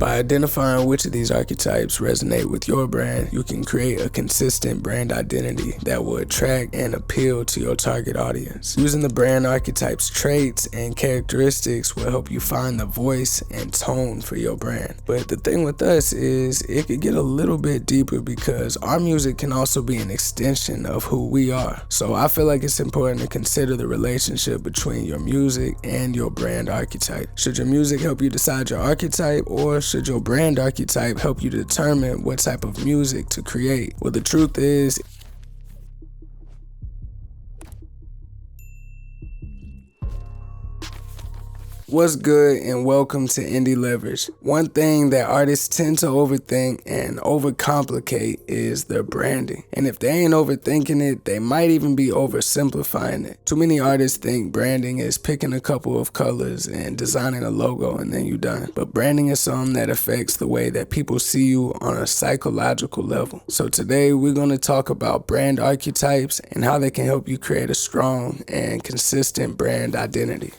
By identifying which of these archetypes resonate with your brand, you can create a consistent brand identity that will attract and appeal to your target audience. Using the brand archetypes traits and characteristics will help you find the voice and tone for your brand. But the thing with us is it could get a little bit deeper because our music can also be an extension of who we are. So I feel like it's important to consider the relationship between your music and your brand archetype. Should your music help you decide your archetype, or should your brand archetype help you determine what type of music to create? Well, the truth is, what's good and welcome to Indie Leverage. One thing that artists tend to overthink and overcomplicate is their branding. And if they ain't overthinking it, they might even be oversimplifying it. Too many artists think branding is picking a couple of colors and designing a logo and then you're done. But branding is something that affects the way that people see you on a psychological level. So today we're going to talk about brand archetypes and how they can help you create a strong and consistent brand identity.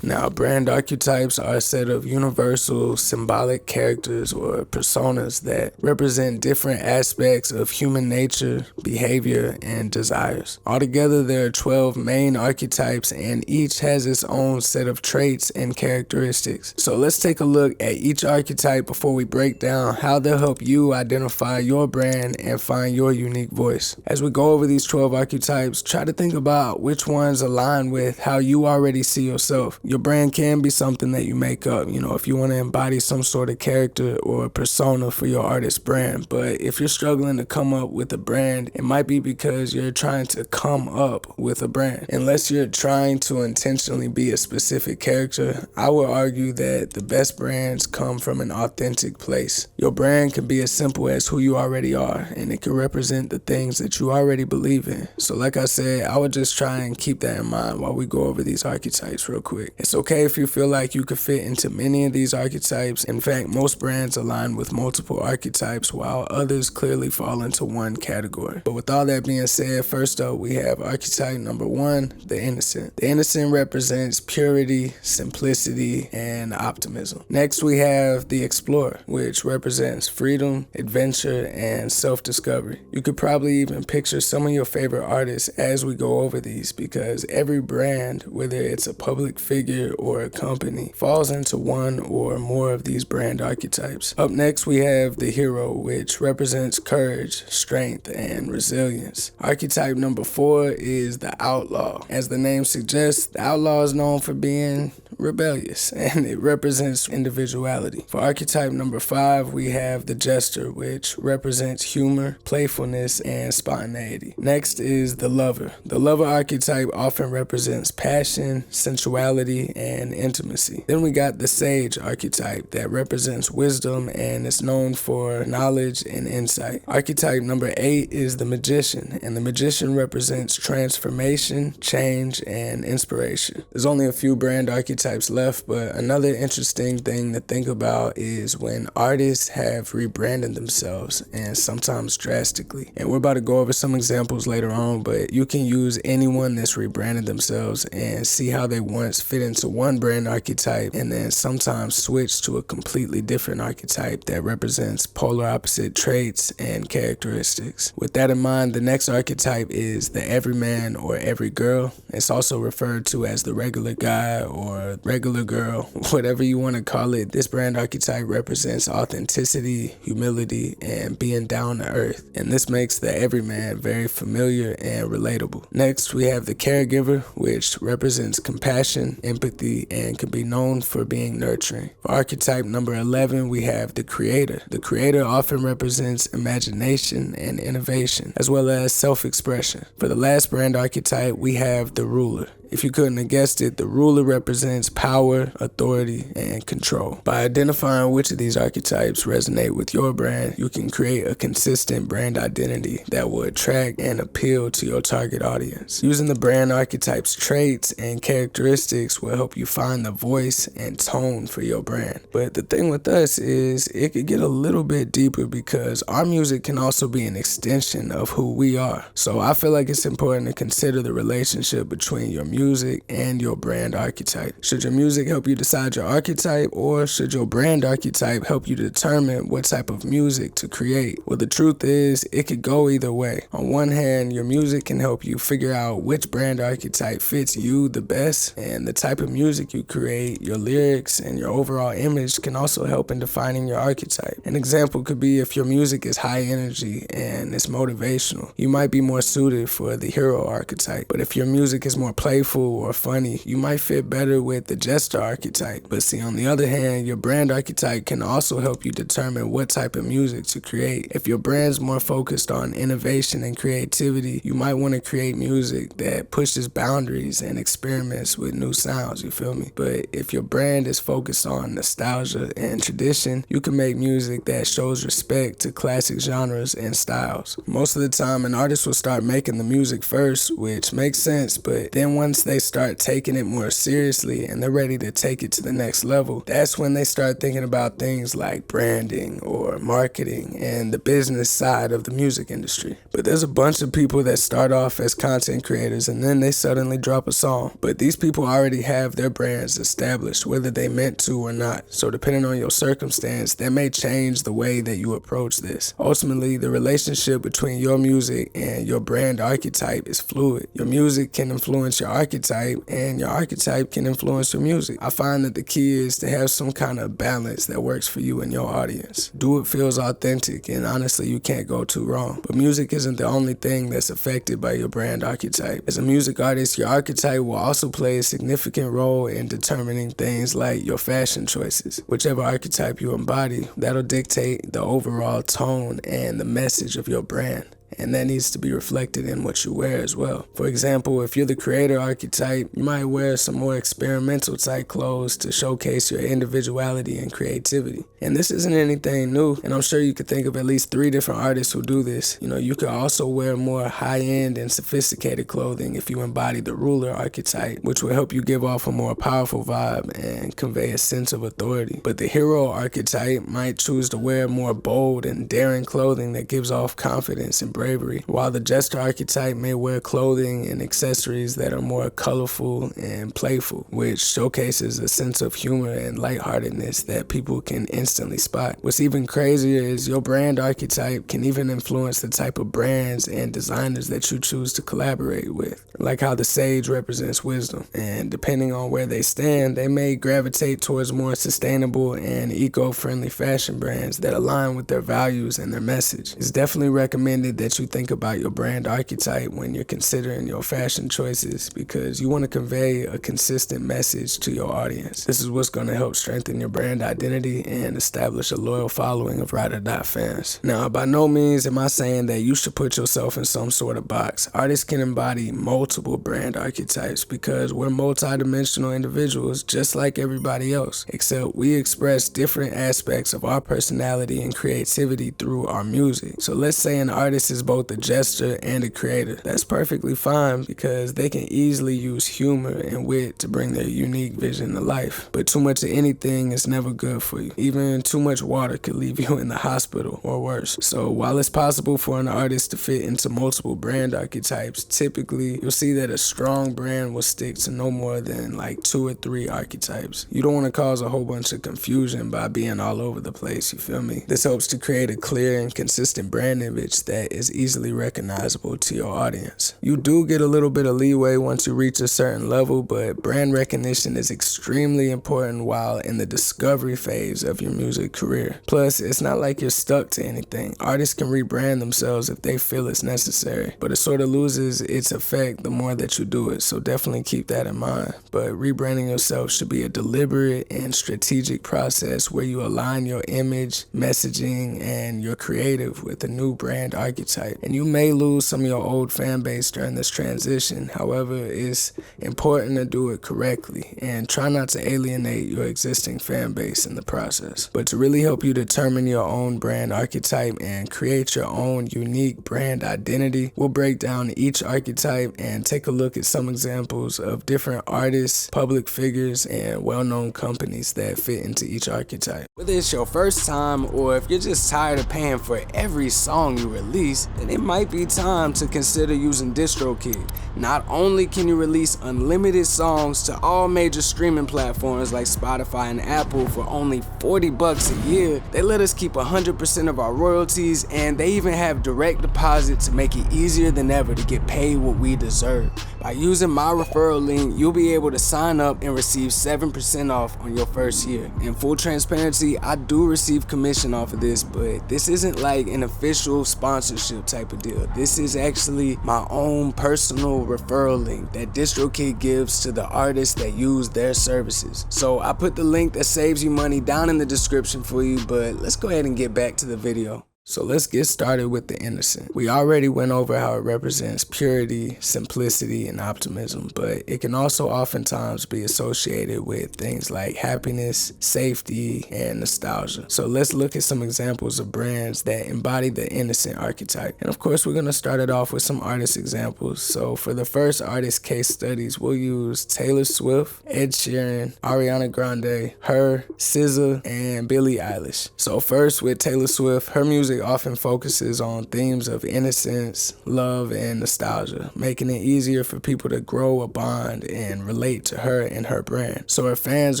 Now, brand archetypes are a set of universal symbolic characters or personas that represent different aspects of human nature, behavior, and desires. Altogether, there are 12 main archetypes, and each has its own set of traits and characteristics. So let's take a look at each archetype before we break down how they'll help you identify your brand and find your unique voice. As we go over these 12 archetypes, try to think about which ones align with how you already see yourself. Your brand can be something that you make up, if you want to embody some sort of character or persona for your artist brand. But if you're struggling to come up with a brand, it might be because you're trying to come up with a brand. Unless you're trying to intentionally be a specific character, I would argue that the best brands come from an authentic place. Your brand can be as simple as who you already are, and it can represent the things that you already believe in. So like I said, I would just try and keep that in mind while we go over these archetypes real quick. It's okay if you feel like you could fit into many of these archetypes. In fact, most brands align with multiple archetypes, while others clearly fall into one category. But with all that being said, first up, we have archetype number 1, the innocent. The innocent represents purity, simplicity, and optimism. Next, we have the explorer, which represents freedom, adventure, and self-discovery. You could probably even picture some of your favorite artists as we go over these, because every brand, whether it's a public figure or a company, falls into one or more of these brand archetypes. Up next, we have the hero, which represents courage, strength, and resilience. Archetype number 4 is the outlaw. As the name suggests, the outlaw is known for being rebellious, and it represents individuality. For archetype number 5, we have the jester, which represents humor, playfulness, and spontaneity. Next is the lover. The lover archetype often represents passion, sensuality, and intimacy. Then we got the sage archetype that represents wisdom and is known for knowledge and insight. Archetype number 8 is the magician, and the magician represents transformation, change, and inspiration. There's only a few brand archetypes left, but another interesting thing to think about is when artists have rebranded themselves, and sometimes drastically. And we're about to go over some examples later on, but you can use anyone that's rebranded themselves and see how they once fit into one brand archetype and then sometimes switch to a completely different archetype that represents polar opposite traits and characteristics. With that in mind, the next archetype is the everyman or every girl. It's also referred to as the regular guy or regular girl, whatever you want to call it. This brand archetype represents authenticity, humility, and being down to earth. And this makes the everyman very familiar and relatable. Next, we have the caregiver, which represents compassion, empathy, and can be known for being nurturing. For archetype number 11, we have the creator. The creator often represents imagination and innovation, as well as self-expression. For the last brand archetype, we have the ruler. If you couldn't have guessed it, the ruler represents power, authority, and control. By identifying which of these archetypes resonate with your brand, you can create a consistent brand identity that will attract and appeal to your target audience. Using the brand archetypes traits and characteristics will help you find the voice and tone for your brand. But the thing with us is it could get a little bit deeper because our music can also be an extension of who we are. So I feel like it's important to consider the relationship between your music and your brand archetype. Should your music help you decide your archetype, or should your brand archetype help you determine what type of music to create? Well, the truth is it could go either way. On one hand, your music can help you figure out which brand archetype fits you the best, and the type of music you create, your lyrics, and your overall image can also help in defining your archetype. An example could be if your music is high energy and it's motivational, you might be more suited for the hero archetype. But if your music is more playful or funny, you might fit better with the Jester archetype. But see, on the other hand, your brand archetype can also help you determine what type of music to create. If your brand's more focused on innovation and creativity, you might want to create music that pushes boundaries and experiments with new sounds, you feel me? But if your brand is focused on nostalgia and tradition, you can make music that shows respect to classic genres and styles. Most of the time, an artist will start making the music first, which makes sense, but then once they start taking it more seriously and they're ready to take it to the next level, that's when they start thinking about things like branding or marketing and the business side of the music industry. But there's a bunch of people that start off as content creators and then they suddenly drop a song. But these people already have their brands established, whether they meant to or not. So depending on your circumstance, that may change the way that you approach this. Ultimately, the relationship between your music and your brand archetype is fluid. Your music can influence your archetype and your archetype can influence your music. I find that the key is to have some kind of balance that works for you and your audience. Do what feels authentic, and honestly, you can't go too wrong. But music isn't the only thing that's affected by your brand archetype. As a music artist, your archetype will also play a significant role in determining things like your fashion choices. Whichever archetype you embody, that'll dictate the overall tone and the message of your brand. And that needs to be reflected in what you wear as well. For example, if you're the creator archetype, you might wear some more experimental type clothes to showcase your individuality and creativity. And this isn't anything new, and I'm sure you could think of at least 3 different artists who do this. You could also wear more high-end and sophisticated clothing if you embody the ruler archetype, which will help you give off a more powerful vibe and convey a sense of authority. But the hero archetype might choose to wear more bold and daring clothing that gives off confidence and bravery, while the Jester archetype may wear clothing and accessories that are more colorful and playful, which showcases a sense of humor and lightheartedness that people can instantly spot. What's even crazier is your brand archetype can even influence the type of brands and designers that you choose to collaborate with. Like how the sage represents wisdom, and depending on where they stand, they may gravitate towards more sustainable and eco-friendly fashion brands that align with their values and their message. It's definitely recommended that you think about your brand archetype when you're considering your fashion choices, because you want to convey a consistent message to your audience. This is what's going to help strengthen your brand identity and establish a loyal following of ride or die fans. Now, by no means am I saying that you should put yourself in some sort of box. Artists can embody multiple brand archetypes because we're multidimensional individuals just like everybody else, except we express different aspects of our personality and creativity through our music. So let's say an artist is both a jester and a creator. That's perfectly fine because they can easily use humor and wit to bring their unique vision to life. But too much of anything is never good for you. Even too much water could leave you in the hospital or worse. So while it's possible for an artist to fit into multiple brand archetypes, typically you'll see that a strong brand will stick to no more than like 2 or 3 archetypes. You don't want to cause a whole bunch of confusion by being all over the place, you feel me? This helps to create a clear and consistent brand image that is easily recognizable to your audience. You do get a little bit of leeway once you reach a certain level, but brand recognition is extremely important while in the discovery phase of your music career. Plus, it's not like you're stuck to anything. Artists can rebrand themselves if they feel it's necessary, but it sort of loses its effect the more that you do it, so definitely keep that in mind. But rebranding yourself should be a deliberate and strategic process where you align your image, messaging, and your creative with a new brand archetype. archetype, and you may lose some of your old fan base during this transition. However, it's important to do it correctly and try not to alienate your existing fan base in the process. But to really help you determine your own brand archetype and create your own unique brand identity, we'll break down each archetype and take a look at some examples of different artists, public figures, and well-known companies that fit into each archetype. Whether it's your first time or if you're just tired of paying for every song you release, then it might be time to consider using DistroKid. Not only can you release unlimited songs to all major streaming platforms like Spotify and Apple for only $40 a year, they let us keep 100% of our royalties, and they even have direct deposit to make it easier than ever to get paid what we deserve. By using my referral link, you'll be able to sign up and receive 7% off on your first year. In full transparency, I do receive commission off of this, but this isn't like an official sponsorship type of deal. This is actually my own personal referral link that DistroKid gives to the artists that use their services. So I put the link that saves you money down in the description for you, but let's go ahead and get back to the video. So let's get started with the innocent. We already went over how it represents purity, simplicity, and optimism, but it can also oftentimes be associated with things like happiness, safety, and nostalgia. So let's look at some examples of brands that embody the innocent archetype. And of course, we're going to start it off with some artist examples. So for the first artist case studies, we'll use Taylor Swift, Ed Sheeran, Ariana Grande, Her, SZA, and Billie Eilish. So first with Taylor Swift, her music often focuses on themes of innocence, love, and nostalgia, making it easier for people to grow a bond and relate to her and her brand. So her fans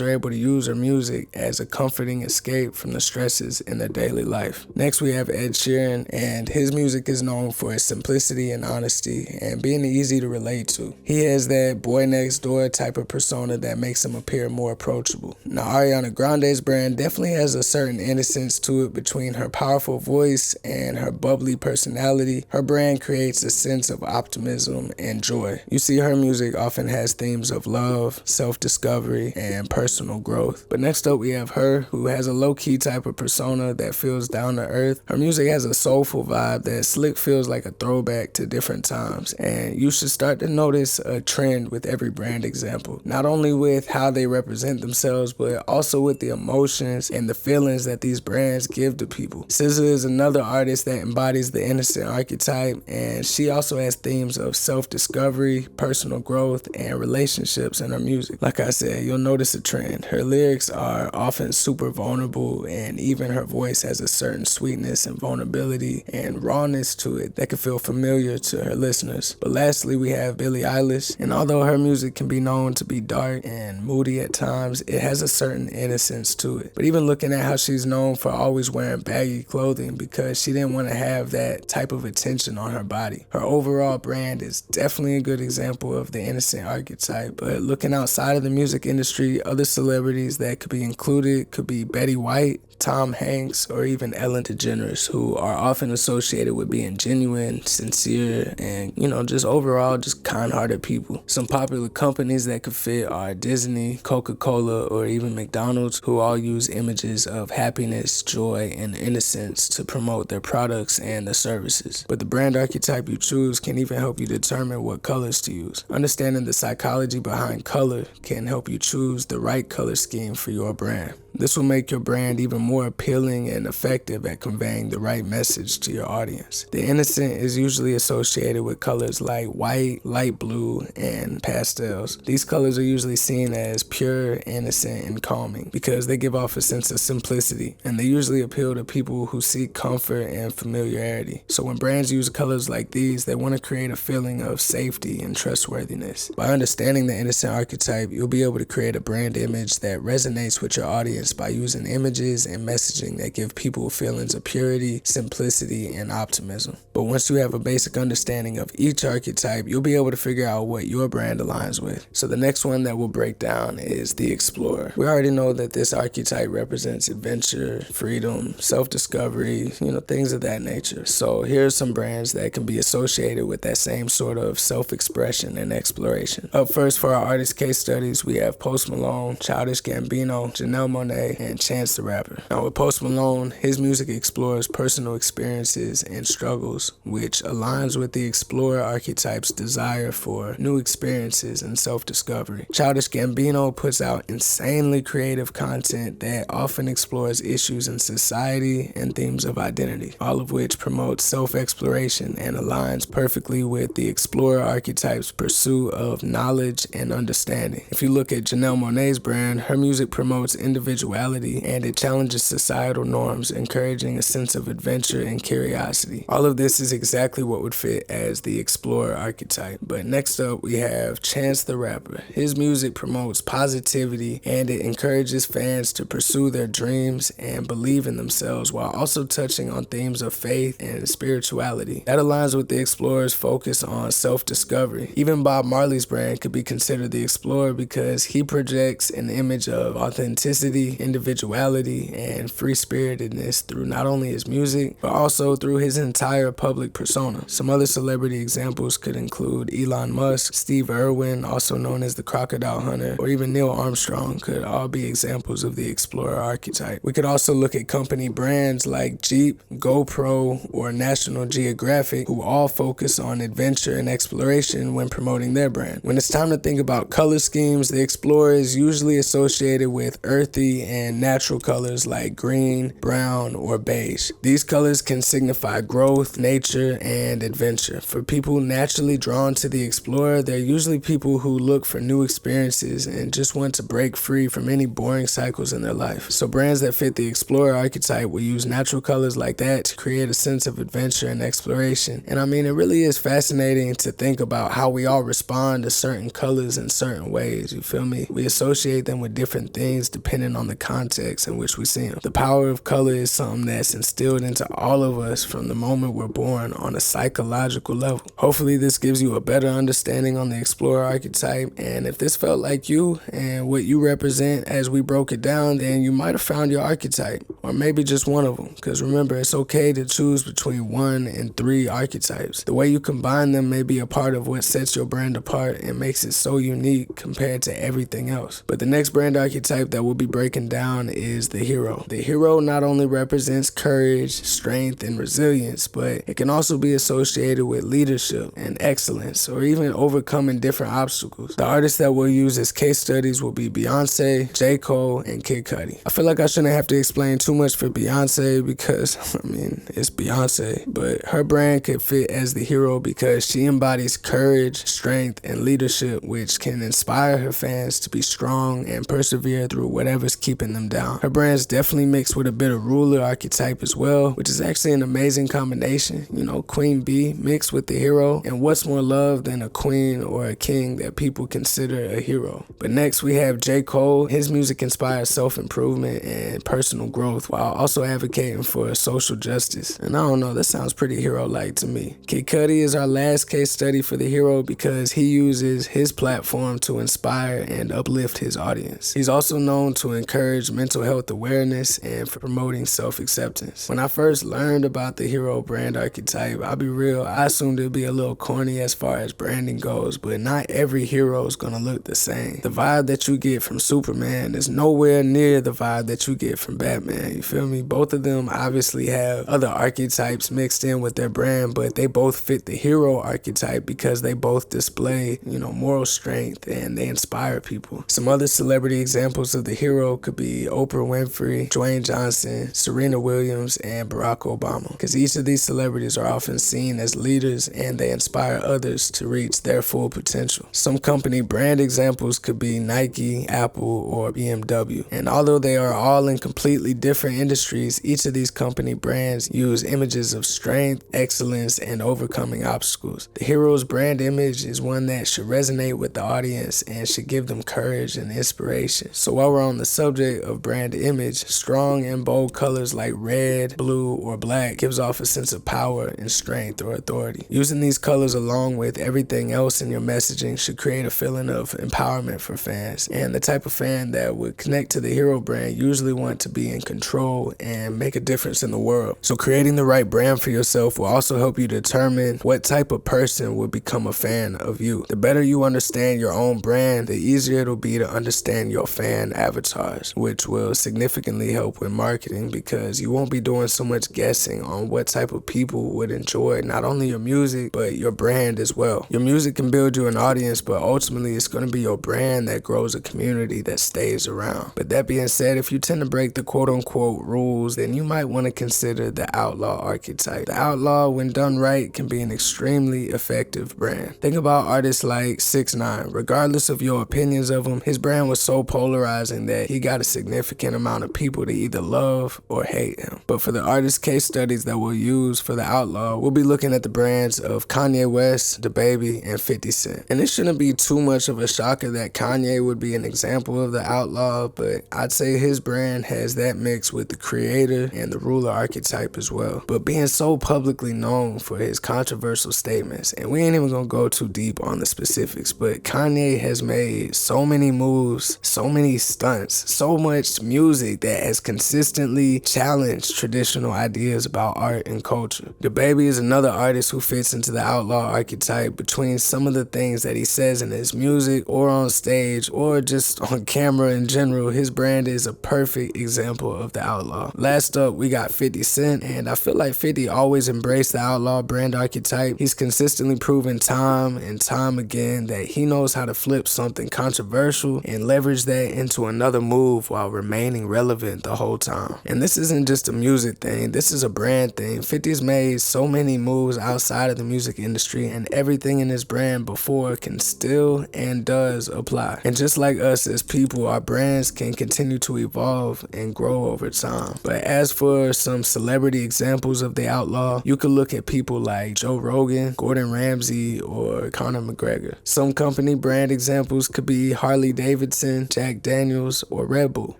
are able to use her music as a comforting escape from the stresses in their daily life. Next, we have Ed Sheeran, and his music is known for its simplicity and honesty and being easy to relate to. He has that boy next door type of persona that makes him appear more approachable. Now, Ariana Grande's brand definitely has a certain innocence to it between her powerful voice and her bubbly personality. Her brand creates a sense of optimism and joy. You see, her music often has themes of love, self-discovery, and personal growth. But next up we have Her, who has a low-key type of persona that feels down to earth. Her music has a soulful vibe that slick feels like a throwback to different times, and you should start to notice a trend with every brand example, not only with how they represent themselves, but also with the emotions and the feelings that these brands give to people. SZA is another artist that embodies the innocent archetype, and she also has themes of self-discovery, personal growth, and relationships in her music. Like I said, you'll notice a trend. Her lyrics are often super vulnerable, and even her voice has a certain sweetness and vulnerability and rawness to it that can feel familiar to her listeners. But lastly, we have Billie Eilish, and although her music can be known to be dark and moody at times, it has a certain innocence to it. But even looking at how she's known for always wearing baggy clothing because she didn't want to have that type of attention on her body. Her overall brand is definitely a good example of the innocent archetype. But looking outside of the music industry, other celebrities that could be included could be Betty White, Tom Hanks, or even Ellen DeGeneres, who are often associated with being genuine, sincere, and, just overall just kind-hearted people. Some popular companies that could fit are Disney, Coca-Cola, or even McDonald's, who all use images of happiness, joy, and innocence to promote their products and their services. But the brand archetype you choose can even help you determine what colors to use. Understanding the psychology behind color can help you choose the right color scheme for your brand. This will make your brand even more appealing and effective at conveying the right message to your audience. The innocent is usually associated with colors like white, light blue, and pastels. These colors are usually seen as pure, innocent, and calming because they give off a sense of simplicity, and they usually appeal to people who seek comfort and familiarity. So when brands use colors like these, they want to create a feeling of safety and trustworthiness. By understanding the innocent archetype, you'll be able to create a brand image that resonates with your audience by using images and messaging that give people feelings of purity, simplicity, and optimism. But once you have a basic understanding of each archetype, you'll be able to figure out what your brand aligns with. So the next one that we'll break down is the explorer. We already know that this archetype represents adventure, freedom, self-discovery, things of that nature. So here are some brands that can be associated with that same sort of self-expression and exploration. Up first for our artist case studies, we have Post Malone, Childish Gambino, Janelle Monáe, and Chance the Rapper. Now with Post Malone, his music explores personal experiences and struggles, which aligns with the explorer archetype's desire for new experiences and self-discovery. Childish Gambino puts out insanely creative content that often explores issues in society and themes of identity, all of which promotes self-exploration and aligns perfectly with the explorer archetype's pursuit of knowledge and understanding. If you look at Janelle Monáe's brand, her music promotes individuality and it challenges societal norms, encouraging a sense of adventure and curiosity. All of this is exactly what would fit as the explorer archetype. But next up, we have Chance the Rapper. His music promotes positivity and it encourages fans to pursue their dreams and believe in themselves while also touching on themes of faith and spirituality. That aligns with the explorer's focus on self-discovery. Even Bob Marley's brand could be considered the explorer because he projects an image of authenticity, individuality, and free-spiritedness through not only his music, but also through his entire public persona. Some other celebrity examples could include Elon Musk, Steve Irwin, also known as the Crocodile Hunter, or even Neil Armstrong could all be examples of the explorer archetype. We could also look at company brands like Jeep, GoPro, or National Geographic, who all focus on adventure and exploration when promoting their brand. When it's time to think about color schemes, the explorer is usually associated with earthy and natural colors like green, brown, or beige. These colors can signify growth, nature, and adventure. For people naturally drawn to the explorer, they're usually people who look for new experiences and just want to break free from any boring cycles in their life. So brands that fit the explorer archetype will use natural colors like that to create a sense of adventure and exploration. And I mean, it really is fascinating to think about how we all respond to certain colors in certain ways, you feel me? We associate them with different things depending on the context in which we see them. The power of color is something that's instilled into all of us from the moment we're born on a psychological level. Hopefully this gives you a better understanding on the explorer archetype, and if this felt like you and what you represent as we broke it down, then you might have found your archetype, or maybe just one of them, because remember, it's okay to choose between 1 and 3 archetypes. The way you combine them may be a part of what sets your brand apart and makes it so unique compared to everything else. But the next brand archetype that we'll be breaking down is the hero. The hero not only represents courage, strength, and resilience, but it can also be associated with leadership and excellence, or even overcoming different obstacles. The artists that we'll use as case studies will be Beyonce, J. Cole, and Kid Cudi. I feel like I shouldn't have to explain too much for Beyonce because, I mean, it's Beyonce, but her brand could fit as the hero because she embodies courage, strength, and leadership, which can inspire her fans to be strong and persevere through whatever's keeping them down. Her brand's definitely mixed with a bit of ruler archetype as well, which is actually an amazing combination. You know, Queen Bee mixed with the hero, and what's more love than a queen or a king that people consider a hero? But next we have J. Cole. His music inspires self-improvement and personal growth while also advocating for social justice. And I don't know, that sounds pretty hero-like to me. Kid Cudi is our last case study for the hero because he uses his platform to inspire and uplift his audience. He's also known to encourage mental health awareness and for promoting self-acceptance. When I first learned about the hero brand archetype, I'll be real, I assumed it'd be a little corny as far as branding goes, but not every hero is gonna look the same. The vibe that you get from Superman is nowhere near the vibe that you get from Batman, you feel me? Both of them obviously have other archetypes mixed in with their brand, but they both fit the hero archetype because they both display, moral strength and they inspire people. Some other celebrity examples of the hero could be Oprah Winfrey, Dwayne Johnson, Serena Williams, and Barack Obama, because each of these celebrities are often seen as leaders and they inspire others to reach their full potential. Some company brand examples could be Nike, Apple, or BMW. And although they are all in completely different industries, each of these company brands use images of strength, excellence, and overcoming obstacles. The hero's brand image is one that should resonate with the audience and should give them courage and inspiration. So while we're on the subject of brand image, strong and bold colors like red, blue, or black gives off a sense of power and strength or authority. Using these colors along with everything else in your messaging should create a feeling of empowerment for fans. And the type of fan that would connect to the hero brand usually want to be in control and make a difference difference in the world. So creating the right brand for yourself will also help you determine what type of person will become a fan of you. The better you understand your own brand, the easier it'll be to understand your fan avatars, which will significantly help with marketing because you won't be doing so much guessing on what type of people would enjoy not only your music, but your brand as well. Your music can build you an audience, but ultimately it's going to be your brand that grows a community that stays around. But that being said, if you tend to break the quote-unquote rules, then you might want to consider the outlaw archetype. The outlaw, when done right, can be an extremely effective brand. Think about artists like 6ix9ine. Regardless of your opinions of him, his brand was so polarizing that he got a significant amount of people to either love or hate him. But for the artist case studies that we'll use for the outlaw, we'll be looking at the brands of Kanye West, DaBaby, and 50 Cent. And it shouldn't be too much of a shocker that Kanye would be an example of the outlaw, but I'd say his brand has that mix with the creator and the ruler archetype as well. But being so publicly known for his controversial statements, and we ain't even gonna go too deep on the specifics, but Kanye has made so many moves, so many stunts, so much music that has consistently challenged traditional ideas about art and culture. DaBaby is another artist who fits into the outlaw archetype between some of the things that he says in his music or on stage or just on camera in general. His brand is a perfect example of the outlaw. Last up, we got 50 Cent, and I feel like 50 always embraced the outlaw brand archetype. He's consistently proven time and time again that he knows how to flip something controversial and leverage that into another move while remaining relevant the whole time. And this isn't just a music thing, this is a brand thing. 50's made so many moves outside of the music industry, and everything in his brand before can still and does apply. And just like us as people, our brands can continue to evolve and grow over time. But as for some celebrity examples of the outlaw, you could look at people like Joe Rogan, Gordon Ramsay, or Conor McGregor. Some company brand examples could be Harley Davidson, Jack Daniels, or Red Bull.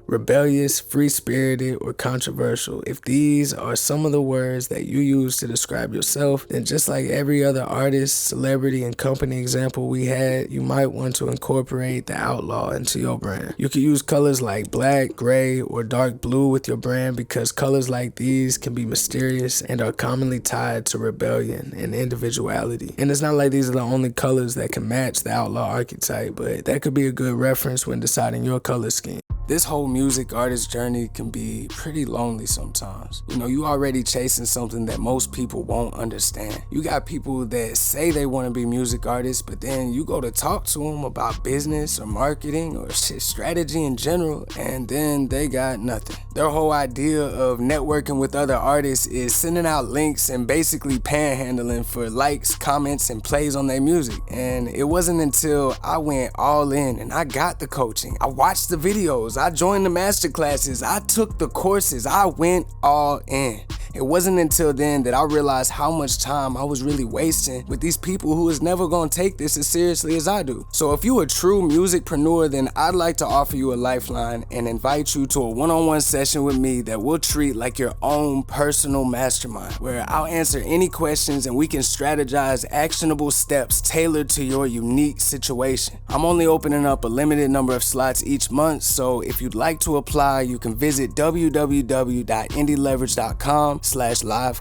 Rebellious, free-spirited, or controversial. If these are some of the words that you use to describe yourself, then just like every other artist, celebrity, and company example we had, you might want to incorporate the outlaw into your brand. You could use colors like black, gray, or dark blue with your brand because colors like these can be mysterious and are commonly tied to rebellion and individuality. And it's not like these are the only colors that can match the outlaw archetype, but that could be a good reference when deciding your color scheme. This whole music artist journey can be pretty lonely sometimes. You know, you already chasing something that most people won't understand. You got people that say they want to be music artists, but then you go to talk to them about business or marketing or strategy in general, and then they got nothing. Their whole idea of networking with other artists is sending out links and basically panhandling for likes, comments, and plays on their music. And it wasn't until I went all in and I got the coaching, I watched the videos, I joined the masterclasses, I took the courses, I went all in. It wasn't until then that I realized how much time I was really wasting with these people who is never gonna take this as seriously as I do. So if you're a true musicpreneur, then I'd like to offer you a lifeline and invite you to a one-on-one session with me that we'll treat like your own personal mastermind, where I'll answer any questions and we can strategize actionable steps tailored to your unique situation. I'm only opening up a limited number of slots each month, so if you'd like to apply, you can visit www.indieleverage.com/live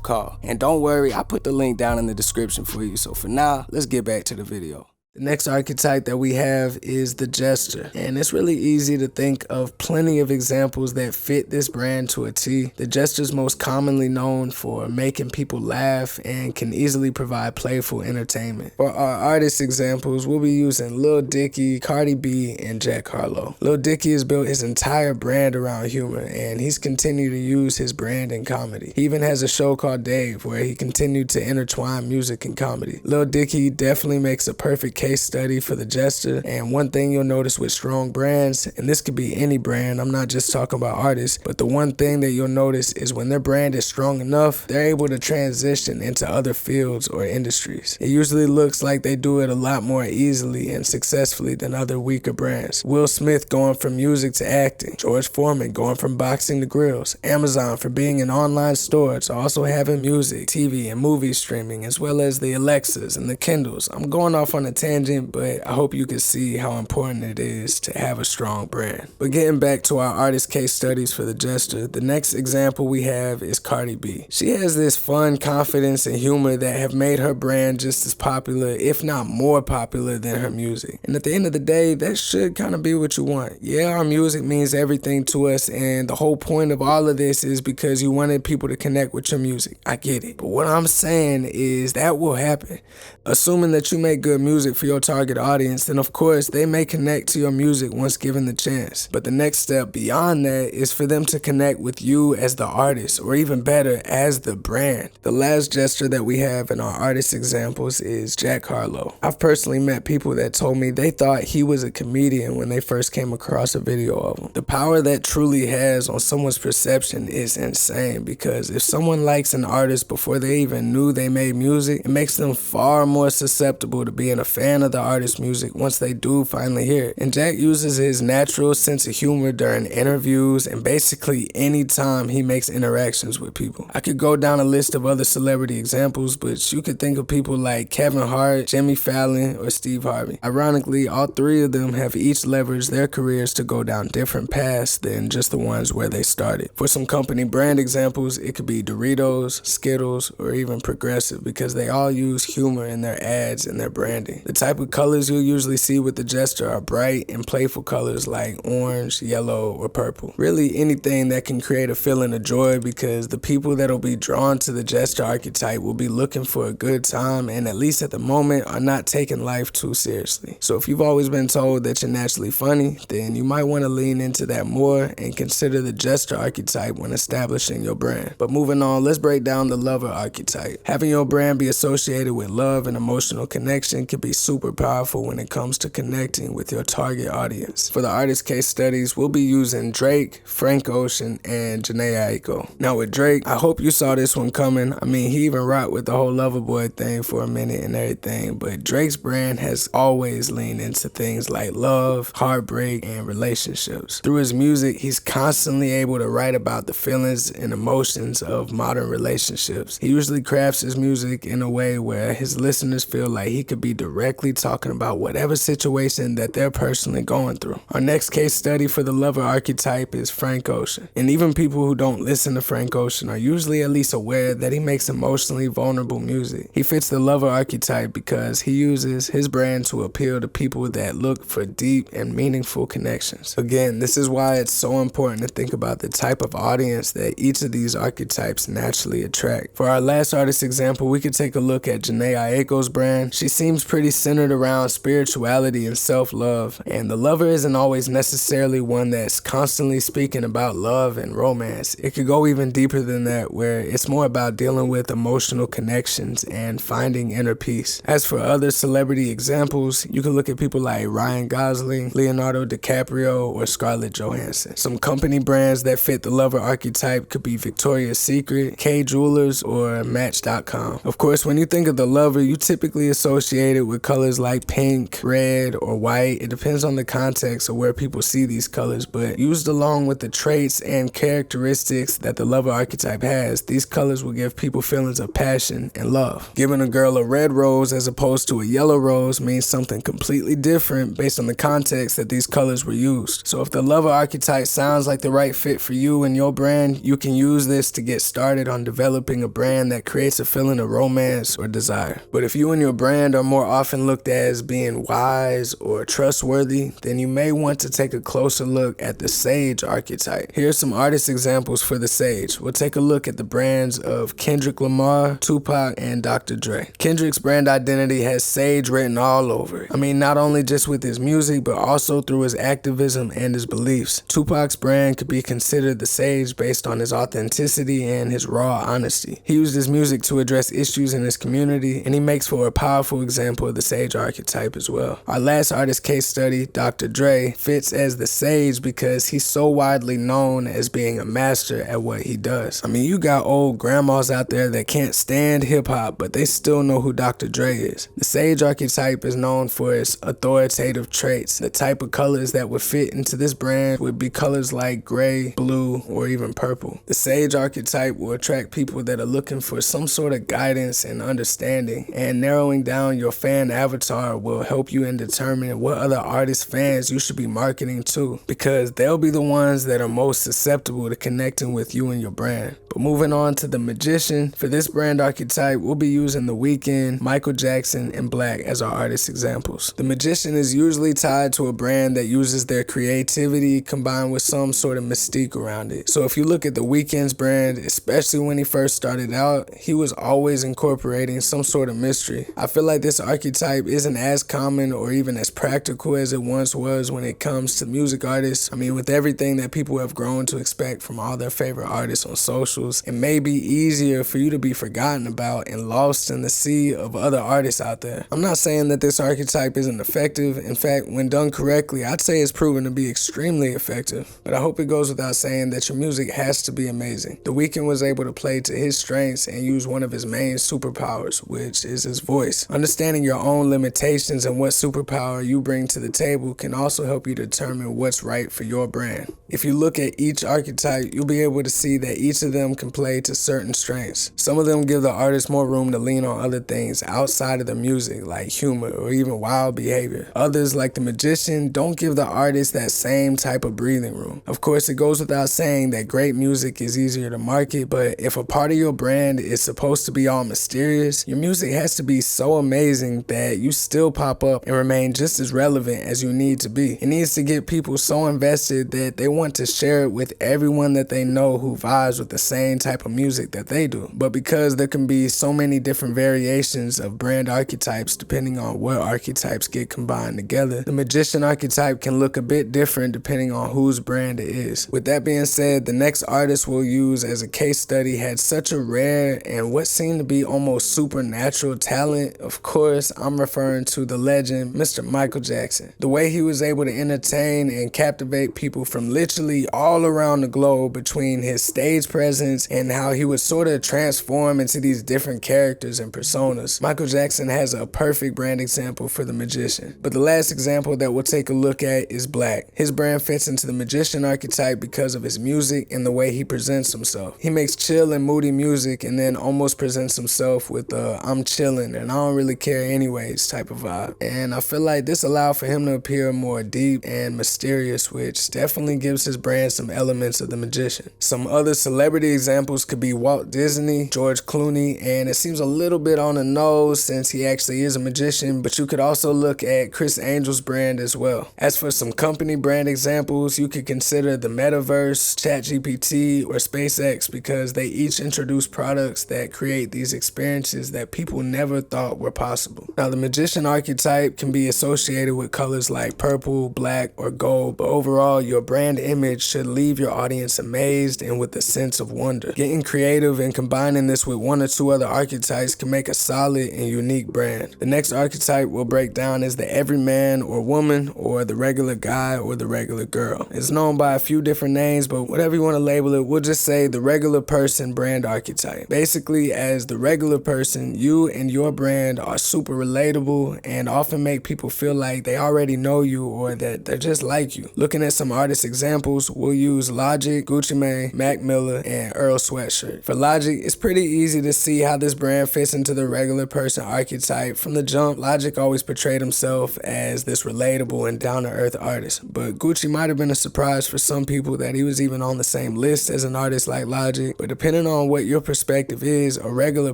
call. And don't worry, I put the link down in the description for you. So for now, let's get back to the video. The next archetype that we have is the Jester, and it's really easy to think of plenty of examples that fit this brand to a T. The Jester is most commonly known for making people laugh and can easily provide playful entertainment. For our artist examples, we'll be using Lil Dicky, Cardi B, and Jack Harlow. Lil Dicky has built his entire brand around humor, and he's continued to use his brand in comedy. He even has a show called Dave where he continued to intertwine music and comedy. Lil Dicky definitely makes a perfect case study for the Jester, and one thing you'll notice with strong brands, and this could be any brand, I'm not just talking about artists, but the one thing that you'll notice is when their brand is strong enough, they're able to transition into other fields or industries. It usually looks like they do it a lot more easily and successfully than other weaker brands. Will Smith going from music to acting, George Foreman going from boxing to grills, Amazon for being an online store to also having music, TV, and movie streaming, as well as the Alexas and the Kindles. I'm going off on a tangent tangent, but I hope you can see how important it is to have a strong brand. But getting back to our artist case studies for the Jester, the next example we have is Cardi B. She has this fun, confidence, and humor that have made her brand just as popular, if not more popular than her music. And at the end of the day, that should kind of be what you want. Yeah, our music means everything to us, and the whole point of all of this is because you wanted people to connect with your music. I get it. But what I'm saying is that will happen. Assuming that you make good music for your target audience, then of course they may connect to your music once given the chance. But the next step beyond that is for them to connect with you as the artist, or even better, as the brand. The last Jester that we have in our artist examples is Jack Harlow. I've personally met people that told me they thought he was a comedian when they first came across a video of him. The power that truly has on someone's perception is insane, because if someone likes an artist before they even knew they made music, it makes them far more susceptible to being a fan of the artist's music once they do finally hear it. And Jack uses his natural sense of humor during interviews and basically any time he makes interactions with people. I could go down a list of other celebrity examples, but you could think of people like Kevin Hart, Jimmy Fallon, or Steve Harvey. Ironically, all three of them have each leveraged their careers to go down different paths than just the ones where they started. For some company brand examples, it could be Doritos, Skittles, or even Progressive, because they all use humor in their ads and their branding. The type of colors you'll usually see with the Jester are bright and playful colors like orange, yellow, or purple. Really anything that can create a feeling of joy, because the people that'll be drawn to the Jester archetype will be looking for a good time, and at least at the moment are not taking life too seriously. So if you've always been told that you're naturally funny, then you might want to lean into that more and consider the Jester archetype when establishing your brand. But moving on, let's break down the lover archetype. Having your brand be associated with love and emotional connection can be super powerful when it comes to connecting with your target audience. For the artist case studies, we'll be using Drake, Frank Ocean, and Jhené Aiko. Now with Drake, I hope you saw this one coming. I mean, he even rocked with the whole Loverboy thing for a minute and everything, but Drake's brand has always leaned into things like love, heartbreak, and relationships. Through his music, he's constantly able to write about the feelings and emotions of modern relationships. He usually crafts his music in a way where his listeners feel like he could be directly talking about whatever situation that they're personally going through. Our next case study for the lover archetype is Frank Ocean. And even people who don't listen to Frank Ocean are usually at least aware that he makes emotionally vulnerable music. He fits the lover archetype because he uses his brand to appeal to people that look for deep and meaningful connections. Again, this is why it's so important to think about the type of audience that each of these archetypes naturally attract. For our last artist example, we could take a look at Jhené Aiko's brand. She seems pretty centered around spirituality and self-love, and the lover isn't always necessarily one that's constantly speaking about love and romance. It could go even deeper than that, where it's more about dealing with emotional connections and finding inner peace. As for other celebrity examples, you can look at people like Ryan Gosling, Leonardo DiCaprio, or Scarlett Johansson. Some company brands that fit the lover archetype could be Victoria's Secret, Kay Jewelers, or Match.com. Of course, when you think of the lover, you typically associate it with colors like pink, red, or white. It depends on the context of where people see these colors, but used along with the traits and characteristics that the lover archetype has, these colors will give people feelings of passion and love. Giving a girl a red rose as opposed to a yellow rose means something completely different based on the context that these colors were used. So if the lover archetype sounds like the right fit for you and your brand, you can use this to get started on developing a brand that creates a feeling of romance or desire. But if you and your brand are more often looked at as being wise or trustworthy, then you may want to take a closer look at the sage archetype. Here are some artist examples for the sage. We'll take a look at the brands of Kendrick Lamar, Tupac, and Dr. Dre. Kendrick's brand identity has sage written all over it. I mean, not only just with his music, but also through his activism and his beliefs. Tupac's brand could be considered the sage based on his authenticity and his raw honesty. He used his music to address issues in his community, and he makes for a powerful example of the sage archetype as well. Our last artist case study, Dr. Dre, fits as the sage because he's so widely known as being a master at what he does. I mean, you got old grandmas out there that can't stand hip-hop, but they still know who Dr. Dre is. The sage archetype is known for its authoritative traits. The type of colors that would fit into this brand would be colors like gray, blue, or even purple. The sage archetype will attract people that are looking for some sort of guidance and understanding, and narrowing down your fan avatar will help you in determining what other artist fans you should be marketing to, because they'll be the ones that are most susceptible to connecting with you and your brand. But moving on to the magician, for this brand archetype, we'll be using The Weeknd, Michael Jackson, and Black as our artist examples. The magician is usually tied to a brand that uses their creativity combined with some sort of mystique around it. So if you look at The Weeknd's brand, especially when he first started out, he was always incorporating some sort of mystery. I feel like this archetype isn't as common or even as practical as it once was when it comes to music artists. I mean, with everything that people have grown to expect from all their favorite artists on socials, it may be easier for you to be forgotten about and lost in the sea of other artists out there. I'm not saying that this archetype isn't effective. In fact, when done correctly, I'd say it's proven to be extremely effective. But I hope it goes without saying that your music has to be amazing. The Weeknd was able to play to his strengths and use one of his main superpowers, which is his voice. Understanding your own limitations and what superpower you bring to the table can also help you determine what's right for your brand. If you look at each archetype, you'll be able to see that each of them can play to certain strengths. Some of them give the artist more room to lean on other things outside of the music, like humor or even wild behavior. Others, like the magician, don't give the artist that same type of breathing room. Of course, it goes without saying that great music is easier to market, but if a part of your brand is supposed to be all mysterious, your music has to be so amazing that you still pop up and remain just as relevant as you need to be. It needs to get people so invested that they want to share it with everyone that they know who vibes with the same type of music that they do. But because there can be so many different variations of brand archetypes depending on what archetypes get combined together, the magician archetype can look a bit different depending on whose brand it is. With that being said, the next artist we'll use as a case study had such a rare and what seemed to be almost supernatural talent. Of course, I'm referring to the legend, Mr. Michael Jackson. The way he was able to entertain and captivate people from literally all around the globe between his stage presence and how he would sort of transform into these different characters and personas. Michael Jackson has a perfect brand example for the magician. But the last example that we'll take a look at is Black. His brand fits into the magician archetype because of his music and the way he presents himself. He makes chill and moody music and then almost presents himself with I'm chilling and I don't really care anyways type of vibe. And I feel like this allowed for him to appear more deep and mysterious, which definitely gives his brand some elements of the magician. Some other celebrity examples could be Walt Disney, George Clooney, and it seems a little bit on the nose since he actually is a magician, but you could also look at Chris Angel's brand as well. As for some company brand examples, you could consider the Metaverse, ChatGPT, or SpaceX because they each introduce products that create these experiences that people never thought were possible. Now, the magician archetype can be associated with colors like purple, black, or gold, but overall, your brand image should leave your audience amazed and with a sense of wonder. Getting creative and combining this with one or two other archetypes can make a solid and unique brand. The next archetype we'll break down is the everyman or woman, or the regular guy or the regular girl. It's known by a few different names, but whatever you want to label it, we'll just say the regular person brand archetype. Basically, as the regular person, you and your brand are super relatable and often make people feel like they already know you or that they're just like you. Looking at some artist examples, we'll use Logic, Gucci Mane, Mac Miller, and Earl Sweatshirt. For Logic, it's pretty easy to see how this brand fits into the regular person archetype. From the jump, Logic always portrayed himself as this relatable and down-to-earth artist, but Gucci might have been a surprise for some people that he was even on the same list as an artist like Logic. But depending on what your perspective is, a regular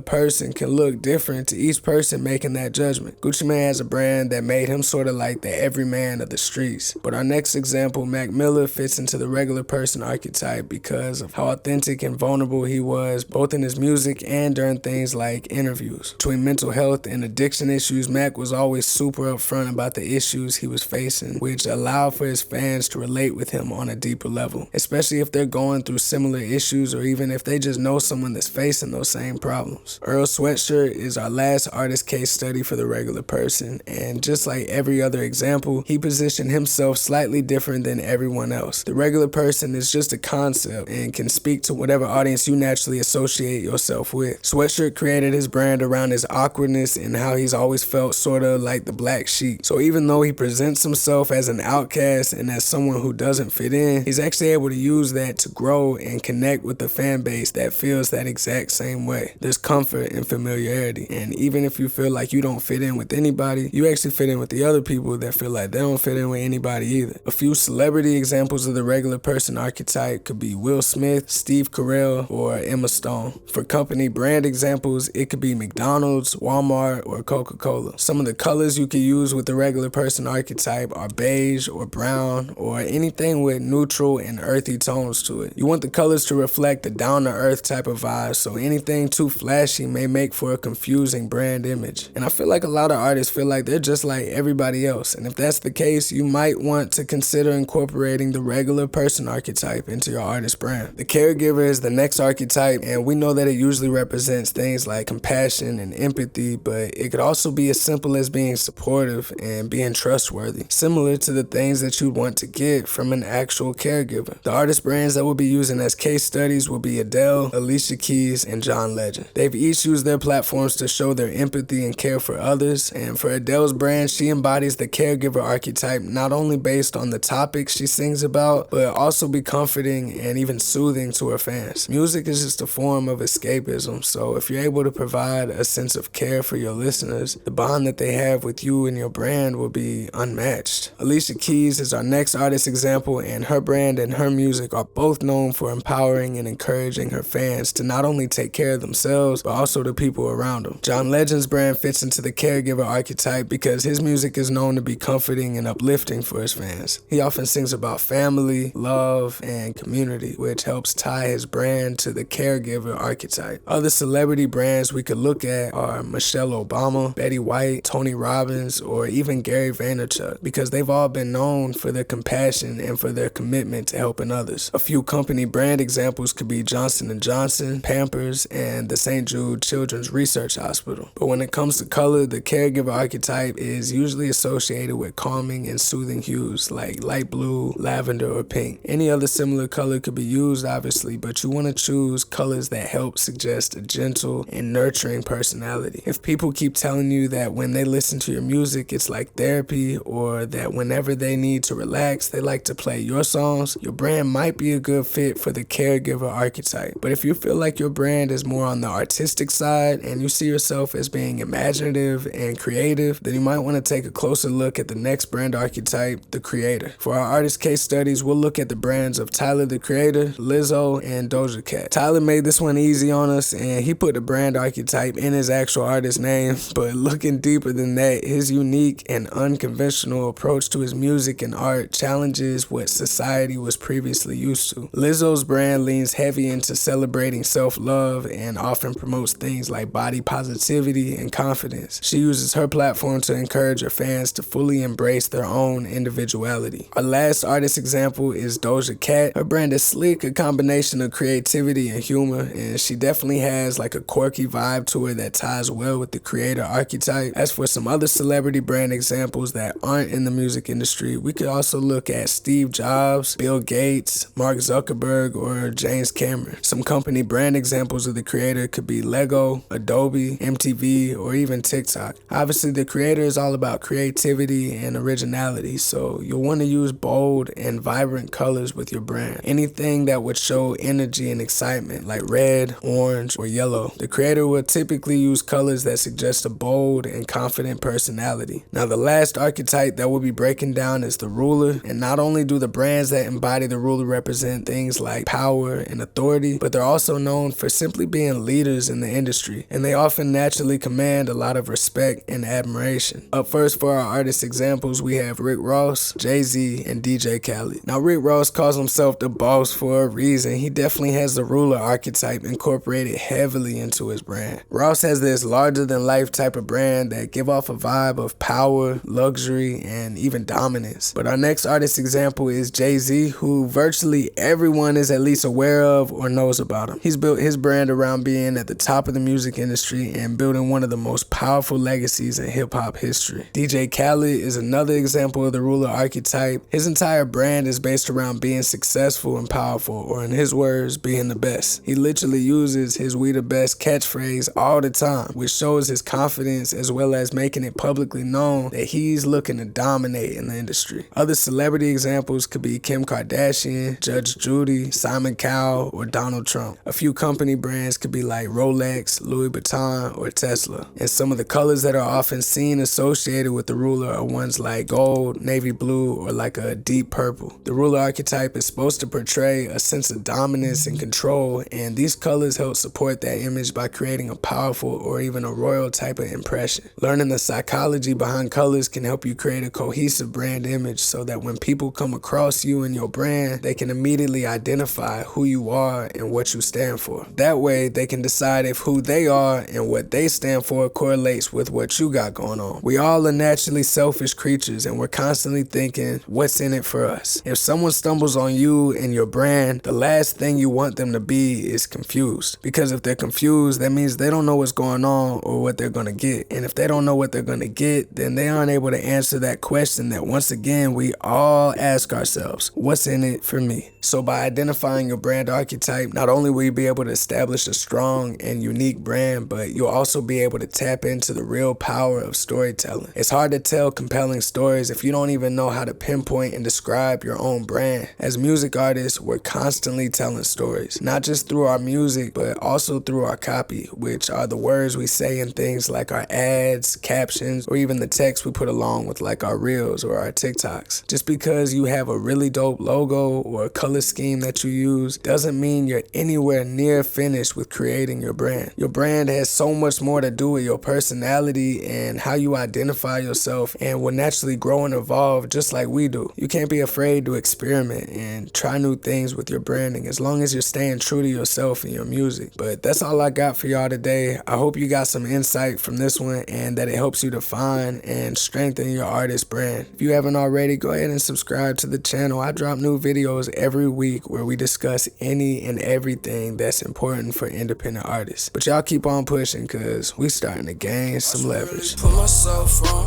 person can look different to each person making that judgment. Gucci Mane has a brand that made him sort of like the everyman of the streets. But our next example, Mac Miller, fits into the regular person archetype because of how authentic and vulnerable he was, both in his music and during things like interviews. Between mental health and addiction issues, Mac was always super upfront about the issues he was facing, which allowed for his fans to relate with him on a deeper level, especially if they're going through similar issues or even if they just know someone that's facing those same problems. Earl Sweatshirt is our last artist case study for the regular person, and just like every other example, he positioned himself slightly different than everyone else. The regular person is just a concept and can speak to whatever audience you naturally associate yourself with. Sweatshirt created his brand around his awkwardness and how he's always felt sort of like the black sheep. So even though he presents himself as an outcast and as someone who doesn't fit in, he's actually able to use that to grow and connect with the fan base that feels that exact same way. There's comfort in familiarity, and even if you feel like you don't fit fit in with anybody, you actually fit in with the other people that feel like they don't fit in with anybody either. A few celebrity examples of the regular person archetype could be Will Smith, Steve Carell, or Emma Stone. For company brand examples, it could be McDonald's, Walmart, or Coca-Cola. Some of the colors you could use with the regular person archetype are beige or brown or anything with neutral and earthy tones to it. You want the colors to reflect the down-to-earth type of vibe, so anything too flashy may make for a confusing brand image. And I feel like a lot of artists feel like they're just like everybody else, and if that's the case, you might want to consider incorporating the regular person archetype into your artist brand. The caregiver is the next archetype, and we know that it usually represents things like compassion and empathy, but it could also be as simple as being supportive and being trustworthy, similar to the things that you'd want to get from an actual caregiver. The artist brands that we'll be using as case studies will be Adele, Alicia Keys, and John Legend. They've each used their platforms to show their empathy and care for others, and for Adele's brand, she embodies the caregiver archetype not only based on the topics she sings about, but also be comforting and even soothing to her fans. Music is just a form of escapism, so if you're able to provide a sense of care for your listeners, the bond that they have with you and your brand will be unmatched. Alicia Keys is our next artist example, and her brand and her music are both known for empowering and encouraging her fans to not only take care of themselves, but also the people around them. John Legend's brand fits into the caregiver archetype because his music is known to be comforting and uplifting for his fans. He often sings about family, love, and community, which helps tie his brand to the caregiver archetype. Other celebrity brands we could look at are Michelle Obama, Betty White, Tony Robbins, or even Gary Vaynerchuk, because they've all been known for their compassion and for their commitment to helping others. A few company brand examples could be Johnson & Johnson, Pampers, and the St. Jude Children's Research Hospital. But when it comes to color, the caregiver archetype is usually associated with calming and soothing hues like light blue, lavender, or pink. Any other similar color could be used, obviously, but you want to choose colors that help suggest a gentle and nurturing personality. If people keep telling you that when they listen to your music, it's like therapy, or that whenever they need to relax, they like to play your songs, your brand might be a good fit for the caregiver archetype. But if you feel like your brand is more on the artistic side and you see yourself as being imaginative and creative, then you might want to take a closer look at the next brand archetype, the creator. For our artist case studies, we'll look at the brands of Tyler the Creator, Lizzo, and Doja Cat. Tyler made this one easy on us, and he put the brand archetype in his actual artist name, but looking deeper than that, his unique and unconventional approach to his music and art challenges what society was previously used to. Lizzo's brand leans heavy into celebrating self-love and often promotes things like body positivity and confidence. She uses her platform to encourage her fans to fully embrace their own individuality. Our last artist example is Doja Cat. Her brand is sleek, a combination of creativity and humor, and she definitely has like a quirky vibe to her that ties well with the creator archetype. As for some other celebrity brand examples that aren't in the music industry, we could also look at Steve Jobs, Bill Gates, Mark Zuckerberg, or James Cameron. Some company brand examples of the creator could be Lego, Adobe, MTV, or even TikTok. Obviously, the creator is all about creativity and originality, so you'll want to use bold and vibrant colors with your brand. Anything that would show energy and excitement, like red, orange, or yellow. The creator will typically use colors that suggest a bold and confident personality. Now, the last archetype that we'll be breaking down is the ruler, and not only do the brands that embody the ruler represent things like power and authority, but they're also known for simply being leaders in the industry, and they often naturally command a lot of respect and admiration. Up first for our artist examples, we have Rick Ross, Jay-Z, and DJ Khaled. Now, Rick Ross calls himself the boss for a reason. He definitely has the ruler archetype incorporated heavily into his brand. Ross has this larger-than-life type of brand that give off a vibe of power, luxury, and even dominance. But our next artist example is Jay-Z, who virtually everyone is at least aware of or knows about him. He's built his brand around being at the top of the music industry and building one of the most powerful legacies in hip-hop history. DJ Khaled is another example of the ruler archetype. His entire brand is based around being successful and powerful, or in his words, being the best. He literally uses his "we the best" catchphrase all the time, which shows his confidence as well as making it publicly known that he's looking to dominate in the industry. Other celebrity examples could be Kim Kardashian, Judge Judy, Simon Cowell, or Donald Trump. A few company brands could be like Rolex, Louis Vuitton, or Tesla. And some of the colors colors that are often seen associated with the ruler are ones like gold, navy blue, or like a deep purple. The ruler archetype is supposed to portray a sense of dominance and control, and these colors help support that image by creating a powerful or even a royal type of impression. Learning the psychology behind colors can help you create a cohesive brand image so that when people come across you and your brand, they can immediately identify who you are and what you stand for. That way, they can decide if who they are and what they stand for correlates with what you got going on. We all are naturally selfish creatures, and we're constantly thinking, what's in it for us? If someone stumbles on you and your brand, the last thing you want them to be is confused. Because if they're confused, that means they don't know what's going on or what they're gonna get. And if they don't know what they're gonna get, then they aren't able to answer that question that once again we all ask ourselves, what's in it for me? So by identifying your brand archetype, not only will you be able to establish a strong and unique brand, but you'll also be able to tap into the real power of storytelling. It's hard to tell compelling stories if you don't even know how to pinpoint and describe your own brand. As music artists, we're constantly telling stories, not just through our music, but also through our copy, which are the words we say in things like our ads, captions, or even the text we put along with like our reels or our TikToks. Just because you have a really dope logo or a color scheme that you use doesn't mean you're anywhere near finished with creating your brand. Your brand has so much more to do with your personality and how you identify yourself, and will naturally grow and evolve just like we do. You can't be afraid to experiment and try new things with your branding as long as you're staying true to yourself and your music. But that's all I got for y'all today. I hope you got some insight from this one and that it helps you define and strengthen your artist brand. If you haven't already, go ahead and subscribe to the channel. I drop new videos every week where we discuss any and everything that's important for independent artists. But y'all keep on pushing, cause we starting to gain some leverage. Put myself on,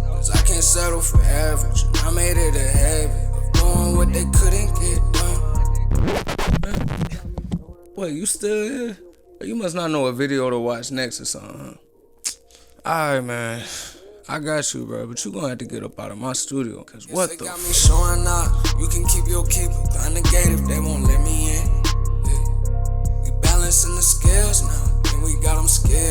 cause I can't settle for average. I made it a habit of doing what they couldn't get done. Wait, you still here? You must not know a video to watch next or something, huh? Alright, man. I got you, bro, but you gonna have to get up out of my studio, cause yes, what the got me showing up. You can keep your keeper behind the gate if they won't let me in. Yeah. We balancing the scales now, and we got them scared.